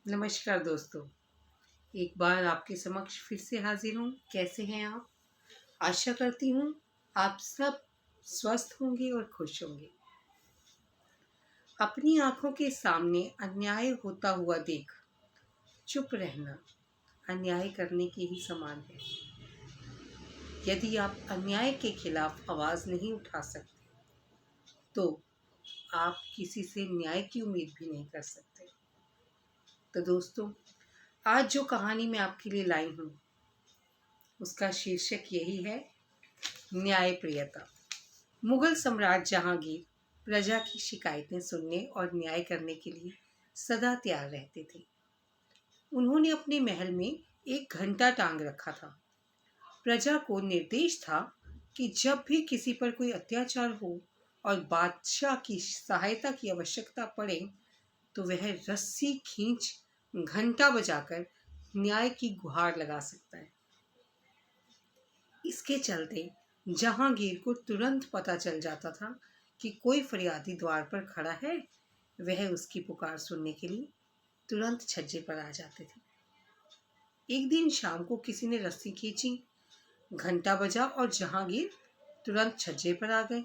नमस्कार दोस्तों। एक बार आपके समक्ष फिर से हाजिर हूँ। कैसे हैं आप? आशा करती हूँ आप सब स्वस्थ होंगे और खुश होंगे। अपनी आंखों के सामने अन्याय होता हुआ देख चुप रहना अन्याय करने के ही समान है। यदि आप अन्याय के खिलाफ आवाज़ नहीं उठा सकते तो आप किसी से न्याय की उम्मीद भी नहीं कर सकते। तो दोस्तों, आज जो कहानी मैं आपके लिए लाई हूँ उसका शीर्षक यही है, न्यायप्रियता। मुगल सम्राट जहांगीर प्रजा की शिकायतें सुनने और न्याय करने के लिए सदा तैयार रहते थे। उन्होंने अपने महल में एक घंटा टांग रखा था। प्रजा को निर्देश था कि जब भी किसी पर कोई अत्याचार हो और बादशाह की सहायता की आवश्यकता पड़े तो वह रस्सी खींच घंटा बजाकर न्याय की गुहार लगा सकता है। इसके चलते जहांगीर को तुरंत पता चल जाता था कि कोई फरियादी द्वार पर खड़ा है। वह उसकी पुकार सुनने के लिए तुरंत छज्जे पर आ जाते थे। एक दिन शाम को किसी ने रस्सी खींची, घंटा बजा और जहांगीर तुरंत छज्जे पर आ गए।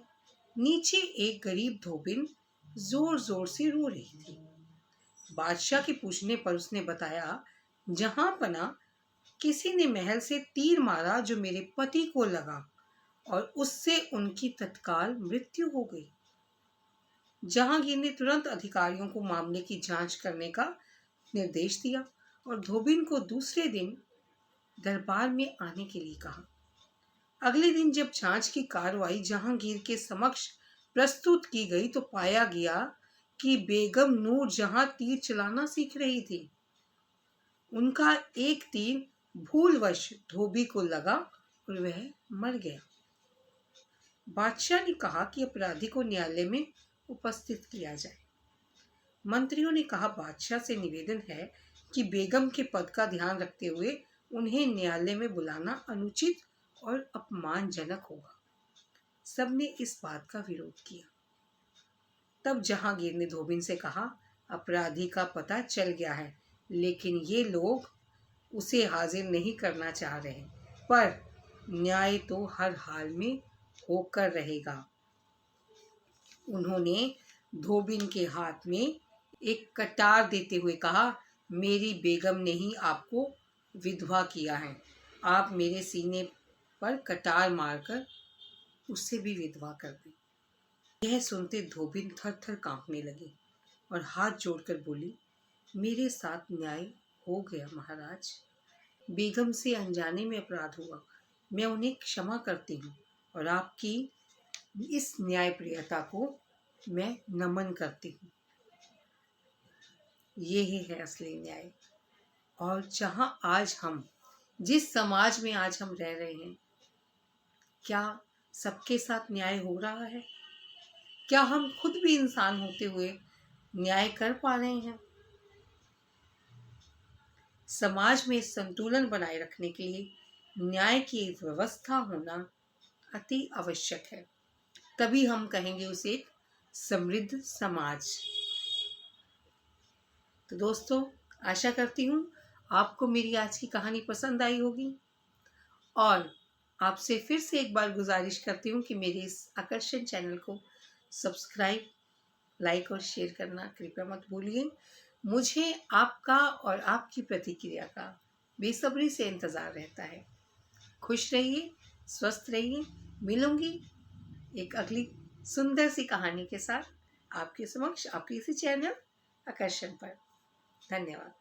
नीचे एक गरीब धोबिन जोर जोर से रो रही थी। बादशाह के पूछने पर उसने बताया, जहां पना किसी ने महल से तीर मारा जो मेरे पति को लगा और उससे उनकी तत्काल मृत्यु हो गई। जहांगीर ने तुरंत अधिकारियों को मामले की जांच करने का निर्देश दिया और धोबिन को दूसरे दिन दरबार में आने के लिए कहा। अगले दिन जब जांच की कार्रवाई जहांगीर के समक्ष प्रस्तुत की गई तो पाया गया कि बेगम नूर जहां तीर चलाना सीख रही थी, उनका एक तीर भूलवश धोबी को लगा और वह मर गया। बादशाह ने कहा कि अपराधी को न्यायालय में उपस्थित किया जाए। मंत्रियों ने कहा, बादशाह से निवेदन है कि बेगम के पद का ध्यान रखते हुए उन्हें न्यायालय में बुलाना अनुचित और अपमानजनक होगा। सबने इस बात का विरोध किया। तब जहांगीर ने धोबिन से कहा, अपराधी का पता चल गया है, लेकिन ये लोग उसे हाजिर नहीं करना चाह रहे, पर न्याय तो हर हाल में होकर रहेगा। उन्होंने धोबिन के हाथ में एक कटार देते हुए कहा, मेरी बेगम ने ही आपको विधवा किया है। आप मेरे सीने पर कटार मारकर उससे भी विधवा कर दें। यह सुनते धोबिन थर थर कांपने लगी और हाथ जोड़कर बोली, मेरे साथ न्याय हो गया महाराज। बेगम से अनजाने में अपराध हुआ, मैं उन्हें क्षमा करती हूँ और आपकी इस न्यायप्रियता को मैं नमन करती हूँ। ये ही है असली न्याय। और जिस समाज में आज हम रह रहे हैं, क्या सबके साथ न्याय हो रहा है? क्या हम खुद भी इंसान होते हुए न्याय कर पा रहे हैं? समाज में संतुलन बनाए रखने के लिए न्याय की एक व्यवस्था होना अति आवश्यक है। तभी हम कहेंगे उसे एक समृद्ध समाज। तो दोस्तों, आशा करती हूँ आपको मेरी आज की कहानी पसंद आई होगी और आपसे फिर से एक बार गुजारिश करती हूँ कि मेरे इस आकर्षण चैनल को सब्सक्राइब, लाइक और शेयर करना कृपया मत भूलिए। मुझे आपका और आपकी प्रतिक्रिया का बेसब्री से इंतज़ार रहता है। खुश रहिए, स्वस्थ रहिए। मिलूंगी एक अगली सुंदर सी कहानी के साथ आपके समक्ष, आपके इसी चैनल आकर्षण पर। धन्यवाद।